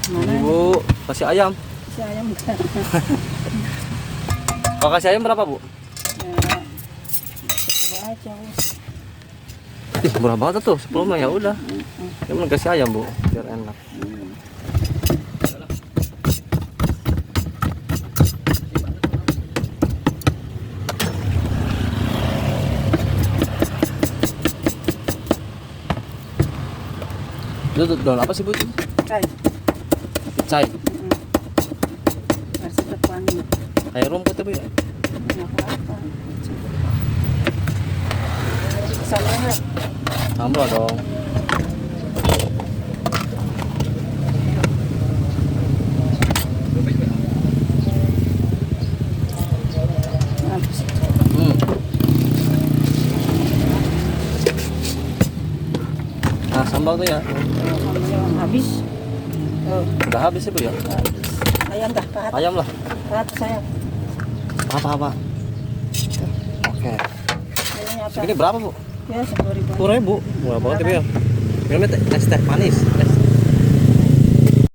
Mana? Bu, kasih ayam. Si ayam enggak. Kalau kasih ayam berapa, Bu? Ya, 10 aja. Wis. Ih, murah banget tuh, 10 mah ya udah. Ya mau kasih ayam, Bu, biar enak. Itu daun apa sih, Bu? Kai. Cai. Biar sedap wangi. Kayak rumput ya, Bu ya? Enggak apa-apa. Sama enggak? Sambal dong. Habis. Nah, sambal tuh ya. Yang habis. Oh, Udah habis ya, Bu ya? habis. Ayam dah, pahat. Ayam lah. Pahat saya. Apa-apa. Oke. Ini apa? Segini berapa, Bu? Ya, 10.000. 10.000. Murah banget ya, Bu ya. Minumnya es teh manis. Es